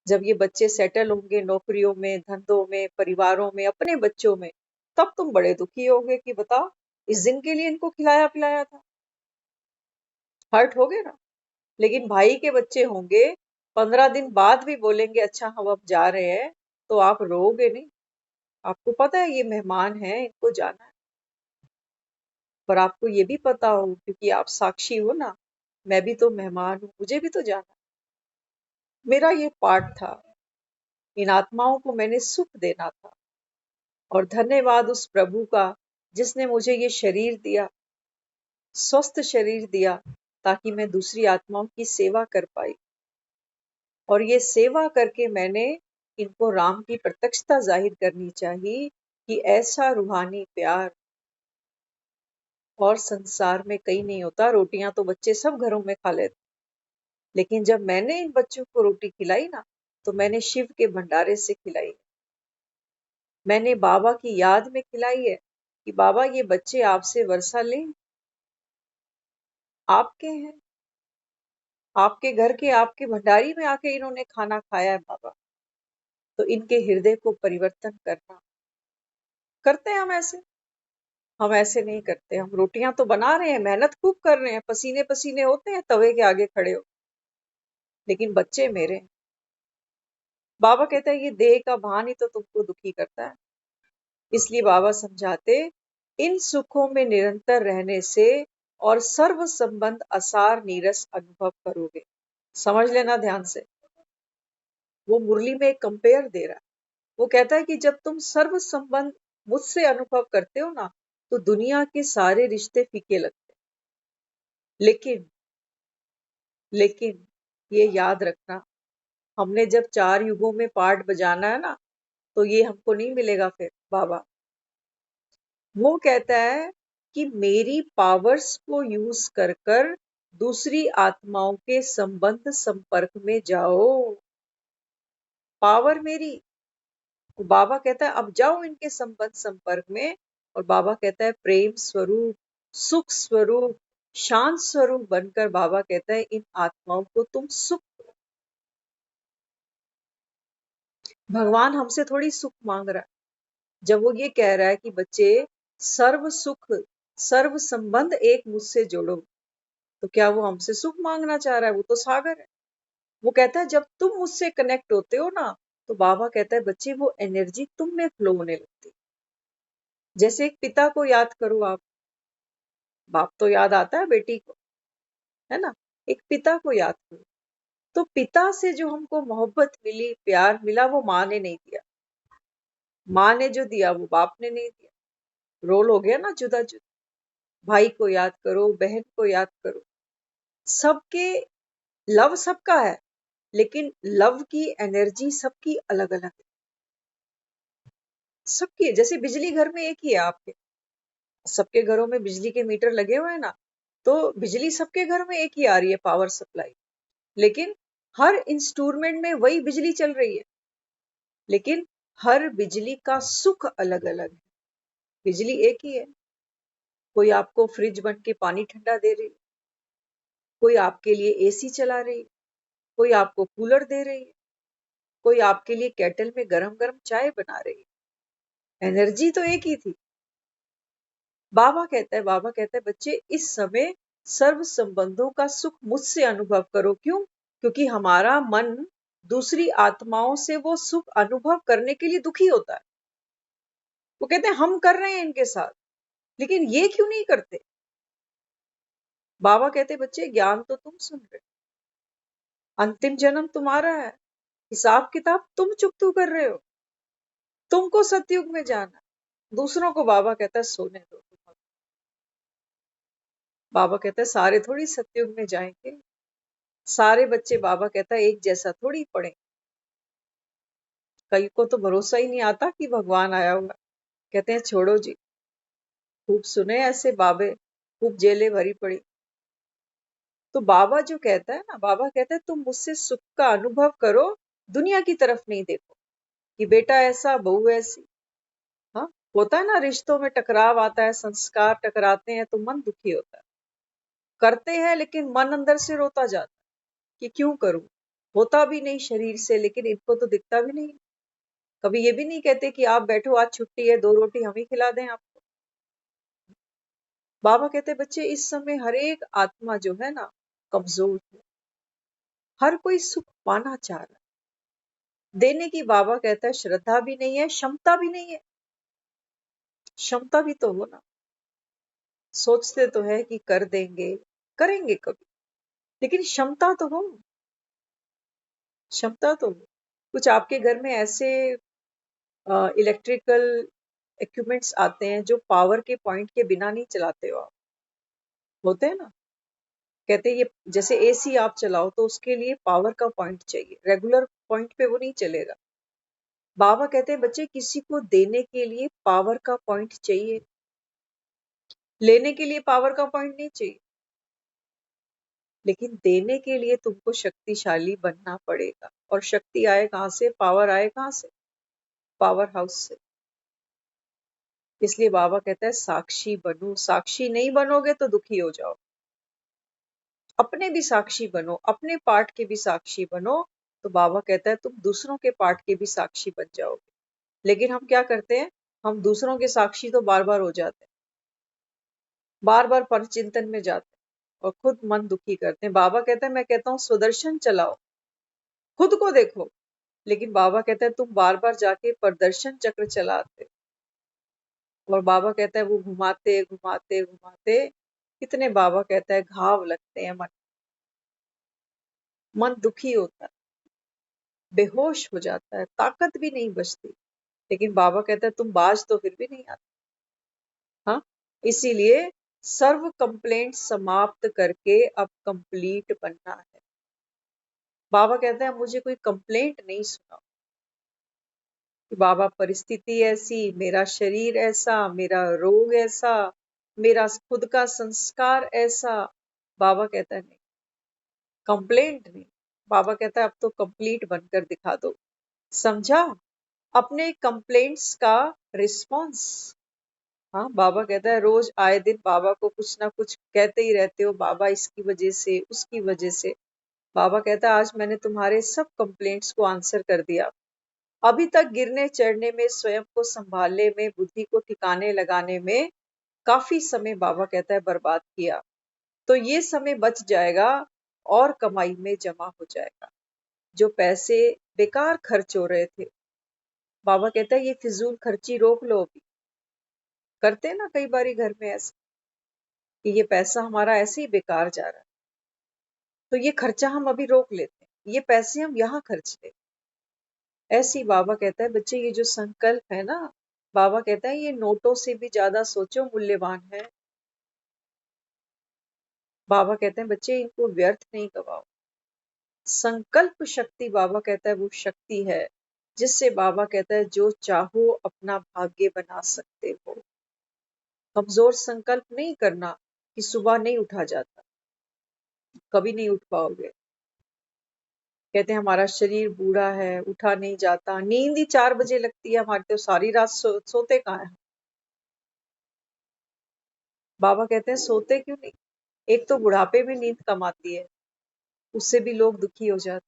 जब ये बच्चे सेटल होंगे नौकरियों में धंधों में परिवारों में अपने बच्चों में, तब तुम बड़े दुखी होगे कि बताओ इस दिन के लिए इनको खिलाया पिलाया था। हर्ट होगे ना। लेकिन भाई के बच्चे होंगे, 15 दिन बाद भी बोलेंगे अच्छा हम अब जा रहे हैं, तो आप रोओगे नहीं। आपको पता है ये मेहमान है इनको जाना है, पर आपको ये भी पता हो क्योंकि आप साक्षी हो ना, मैं भी तो मेहमान हूं, मुझे भी तो जाना है। मेरा ये पार्ट था, इन आत्माओं को मैंने सुख देना था। और धन्यवाद उस प्रभु का जिसने मुझे ये शरीर दिया, स्वस्थ शरीर दिया, ताकि मैं दूसरी आत्माओं की सेवा कर पाई। और ये सेवा करके मैंने इनको राम की प्रत्यक्षता जाहिर करनी चाहिए कि ऐसा रूहानी प्यार और संसार में कहीं नहीं होता। रोटियां तो बच्चे सब घरों में खा लेते, लेकिन जब मैंने इन बच्चों को रोटी खिलाई ना, तो मैंने शिव के भंडारे से खिलाई। मैंने बाबा की याद में खिलाई है कि बाबा ये बच्चे आपसे वर्षा लें, आपके हैं, आपके घर के आपके भंडारी में आके इन्होंने खाना खाया है बाबा, तो इनके हृदय को परिवर्तन करना। करते हैं हम ऐसे? हम ऐसे नहीं करते। हम रोटियां तो बना रहे हैं, मेहनत खूब कर रहे हैं, पसीने पसीने होते हैं तवे के आगे खड़े हो, लेकिन बच्चे मेरे हैं। बाबा कहता है ये देह का भान ही तो तुमको दुखी करता है। इसलिए बाबा समझाते, इन सुखों में निरंतर रहने से और सर्व संबंध असार नीरस अनुभव करोगे। समझ लेना ध्यान से। वो मुरली में एक कंपेयर दे रहा है। वो कहता है कि जब तुम सर्व संबंध मुझसे अनुभव करते हो ना, तो दुनिया के सारे रिश्ते फीके लगते हैं। लेकिन ये याद रखना, हमने जब 4 युगों में पार्ट बजाना है ना, तो ये हमको नहीं मिलेगा फिर बाबा। वो कहता है कि मेरी पावर्स को यूज कर कर दूसरी आत्माओं के संबंध संपर्क में जाओ। पावर मेरी। तो बाबा कहता है अब जाओ इनके संबंध संपर्क में। और बाबा कहता है प्रेम स्वरूप सुख स्वरूप शांत स्वरूप बनकर बाबा कहता है इन आत्माओं को तुम सुख। भगवान हमसे थोड़ी सुख मांग रहा है। जब वो ये कह रहा है कि बच्चे सर्व सुख सर्व संबंध एक मुझसे जोड़ो, तो क्या वो हमसे सुख मांगना चाह रहा है? वो तो सागर है। वो कहता है जब तुम मुझसे कनेक्ट होते हो ना, तो बाबा कहता है बच्चे वो एनर्जी तुम में फ्लो होने लगती है। जैसे एक पिता को याद करो आप, बाप तो याद आता है बेटी को, है ना? एक पिता को याद करो, तो पिता से जो हमको मोहब्बत मिली प्यार मिला वो माँ ने नहीं दिया। माँ ने जो दिया वो बाप ने नहीं दिया। रोल हो गया ना जुदा जुदा। भाई को याद करो बहन को याद करो, सबके लव सबका है, लेकिन लव की एनर्जी सबकी अलग अलग है। सबकी जैसे बिजली घर में एक ही है आपके, सबके घरों में बिजली के मीटर लगे हुए हैं ना, तो बिजली सबके घर में एक ही आ रही है पावर सप्लाई, लेकिन हर इंस्टॉलमेंट में वही बिजली चल रही है। लेकिन हर बिजली का सुख अलग अलग है। बिजली एक ही है। कोई आपको फ्रिज बन के पानी ठंडा दे रही, कोई आपके लिए एसी चला रही, कोई आपको कूलर दे रही है, कोई आपके लिए केटल में गरम गरम चाय बना रही है। एनर्जी तो एक ही थी। बाबा कहता है बच्चे, इस समय सर्व संबंधों का सुख मुझसे अनुभव करो। क्यों? क्योंकि हमारा मन दूसरी आत्माओं से वो सुख अनुभव करने के लिए दुखी होता है। वो कहते हैं हम कर रहे हैं इनके साथ, लेकिन ये क्यों नहीं करते? बाबा कहते बच्चे, ज्ञान तो तुम सुन रहे हो, अंतिम जन्म तुम्हारा है, हिसाब किताब तुम चुकतू कर रहे हो, तुमको सतयुग में जाना। दूसरों को बाबा कहता है सोने दो। बाबा कहता है सारे थोड़ी सतयुग में जाएंगे, सारे बच्चे बाबा कहता है एक जैसा थोड़ी पढ़े। कई को तो भरोसा ही नहीं आता कि भगवान आया हुआ। कहते हैं छोड़ो जी, खूब सुने ऐसे बाबे, खूब जेलें भरी पड़ी। तो बाबा जो कहता है ना, बाबा कहता है तुम मुझसे सुख का अनुभव करो, दुनिया की तरफ नहीं देखो कि बेटा ऐसा बहू ऐसी। हाँ, होता है ना, रिश्तों में टकराव आता है, संस्कार टकराते हैं तो मन दुखी होता है। करते हैं लेकिन मन अंदर से रोता जाता है कि क्यों करूं। होता भी नहीं शरीर से, लेकिन इनको तो दिखता भी नहीं। कभी ये भी नहीं कहते कि आप बैठो आज छुट्टी है, 2 रोटी हम ही खिला दें आपको। बाबा कहते बच्चे, इस समय हर एक आत्मा जो है ना कमजोर है। हर कोई सुख पाना चाह रहा है, देने की बाबा कहता है श्रद्धा भी नहीं है, क्षमता भी नहीं है। क्षमता भी तो हो ना। सोचते तो है कि कर देंगे, करेंगे कभी, लेकिन क्षमता तो हो। क्षमता तो हो। कुछ आपके घर में ऐसे इलेक्ट्रिकल इक्विपमेंट्स आते हैं जो पावर के पॉइंट के बिना नहीं चलाते हो आप। होते हैं ना, कहते हैं ये जैसे एसी आप चलाओ तो उसके लिए पावर का पॉइंट चाहिए, रेगुलर पॉइंट पे वो नहीं चलेगा। बाबा कहते हैं बच्चे, किसी को देने के लिए पावर का पॉइंट चाहिए, लेने के लिए पावर का पॉइंट नहीं चाहिए। लेकिन देने के लिए तुमको शक्तिशाली बनना पड़ेगा, और शक्ति आए कहां से, पावर आए कहां से? पावर हाउस से। इसलिए बाबा कहता है साक्षी बनो। साक्षी नहीं बनोगे तो दुखी हो जाओ। अपने भी साक्षी बनो, अपने पार्ट के भी साक्षी बनो, तो बाबा कहता है तुम दूसरों के पार्ट के भी साक्षी बन जाओगे। लेकिन हम क्या करते हैं, हम दूसरों के साक्षी तो बार बार हो जाते हैं, बार बार परचिंतन में जाते हैं और खुद मन दुखी करते हैं। बाबा कहता है, मैं कहता हूँ सुदर्शन चलाओ, खुद को देखो। लेकिन बाबा कहता है तुम बार बार जाके प्रदर्शन चक्र चलाते, और बाबा कहता है वो घुमाते घुमाते घुमाते कितने, बाबा कहता है घाव लगते हैं, मन दुखी होता है, बेहोश हो जाता है, ताकत भी नहीं बचती। लेकिन बाबा कहता है तुम बाज तो फिर भी नहीं आते। हाँ, इसीलिए सर्व कंप्लेंट समाप्त करके अब कंप्लीट बनना है। बाबा कहते हैं मुझे कोई कंप्लेंट नहीं सुनाओ कि बाबा परिस्थिति ऐसी, मेरा शरीर ऐसा, मेरा रोग ऐसा, मेरा खुद का संस्कार ऐसा। बाबा कहता है नहीं, कंप्लेंट नहीं। बाबा कहता है अब तो कंप्लीट बनकर दिखा दो। समझा? अपने कंप्लेंट्स का रिस्पॉन्स। हाँ, बाबा कहता है रोज आए दिन बाबा को कुछ ना कुछ कहते ही रहते हो, बाबा इसकी वजह से, उसकी वजह से। बाबा कहता है आज मैंने तुम्हारे सब कंप्लेंट्स को आंसर कर दिया। अभी तक गिरने चढ़ने में, स्वयं को संभालने में, बुद्धि को ठिकाने लगाने में काफी समय बाबा कहता है बर्बाद किया। तो ये समय बच जाएगा और कमाई में जमा हो जाएगा। जो पैसे बेकार खर्च हो रहे थे, बाबा कहता है ये फिजूल खर्ची रोक लो अभी। करते हैं ना कई बारी घर में ऐसा कि ये पैसा हमारा ऐसे ही बेकार जा रहा है, तो ये खर्चा हम अभी रोक लेते हैं, ये पैसे हम यहाँ खर्च लें। ऐसी बाबा कहता है बच्चे, ये जो संकल्प है ना, बाबा कहता है ये नोटों से भी ज्यादा सोचो मूल्यवान है। बाबा कहते हैं बच्चे इनको व्यर्थ नहीं गवाओ। संकल्प शक्ति, बाबा कहता है वो शक्ति है जिससे बाबा कहता है जो चाहो अपना भाग्य बना सकते हो। कमजोर संकल्प नहीं करना कि सुबह नहीं उठा जाता, कभी नहीं उठ पाओगे। कहते हैं हमारा शरीर बूढ़ा है, उठा नहीं जाता, नींद ही 4 बजे लगती है हमारी, तो सारी रात सोते कहाँ हैं? बाबा कहते हैं सोते क्यों नहीं? एक तो बुढ़ापे में नींद कम आती है, उससे भी लोग दुखी हो जाते,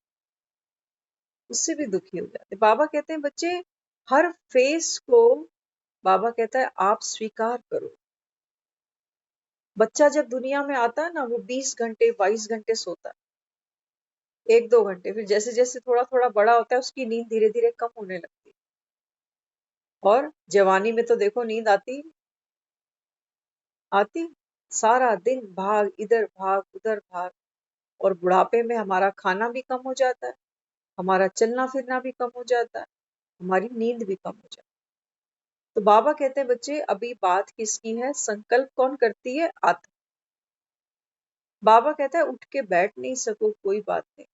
उससे भी दुखी हो जाते। बाबा कहते हैं बच्चे, हर फेस को बाबा कहता है आप स्वीकार करो। बच्चा जब दुनिया में आता है ना, वो 20 घंटे 22 घंटे सोता है, 1-2 घंटे, फिर जैसे जैसे थोड़ा थोड़ा बड़ा होता है उसकी नींद धीरे धीरे कम होने लगती है। और जवानी में तो देखो नींद आती सारा दिन भाग, इधर भाग उधर भाग। और बुढ़ापे में हमारा खाना भी कम हो जाता है, हमारा चलना फिरना भी कम हो जाता है, हमारी नींद भी कम हो जाती है। तो बाबा कहते हैं बच्चे, अभी बात किसकी है? संकल्प कौन करती है? आत्मा। बाबा कहता है उठ के बैठ नहीं सको कोई बात नहीं,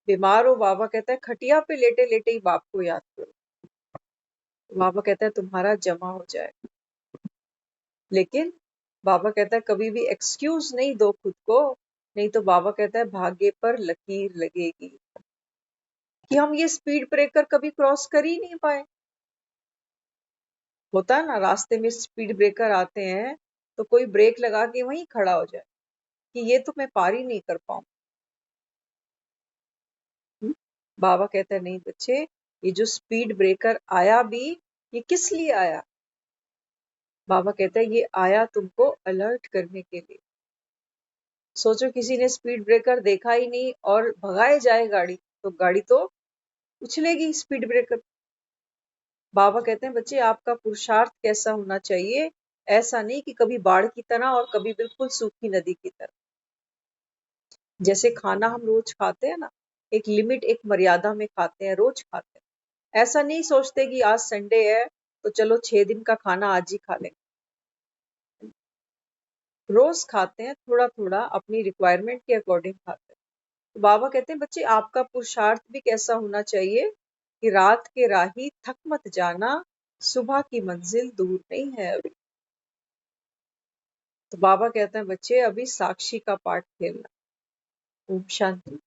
बीमार हो, बाबा कहता है खटिया पे लेटे लेटे ही बाप को याद करो। बाबा कहता है तुम्हारा जमा हो जाए। लेकिन बाबा कहता है कभी भी एक्सक्यूज नहीं दो खुद को, नहीं तो बाबा कहता है भाग्य पर लकीर लगेगी कि हम ये स्पीड ब्रेकर कभी क्रॉस कर ही नहीं पाए। होता है ना, रास्ते में स्पीड ब्रेकर आते हैं तो कोई ब्रेक लगा के वहीं खड़ा हो जाए कि ये तो मैं पार ही नहीं कर पाऊं। बाबा कहते हैं नहीं बच्चे, ये जो स्पीड ब्रेकर आया भी, ये किस लिए आया? बाबा कहते हैं ये आया तुमको अलर्ट करने के लिए। सोचो किसी ने स्पीड ब्रेकर देखा ही नहीं और भगाए जाए गाड़ी, तो गाड़ी तो उछलेगी स्पीड ब्रेकर। बाबा कहते हैं बच्चे, आपका पुरुषार्थ कैसा होना चाहिए? ऐसा नहीं कि कभी बाढ़ की तरह और कभी बिल्कुल सूखी नदी की तरह। जैसे खाना हम रोज खाते हैं ना, एक लिमिट एक मर्यादा में खाते हैं, रोज खाते हैं। ऐसा नहीं सोचते कि आज संडे है तो चलो 6 दिन का खाना आज ही खा लेंगे। रोज खाते हैं, थोड़ा थोड़ा अपनी रिक्वायरमेंट के अकॉर्डिंग खाते हैं। तो बाबा कहते हैं बच्चे, आपका पुरुषार्थ भी कैसा होना चाहिए कि रात के राही थक मत जाना, सुबह की मंजिल दूर नहीं है अभी। तो बाबा कहते हैं बच्चे, अभी साक्षी का पाठ खेलना। ओम शांति।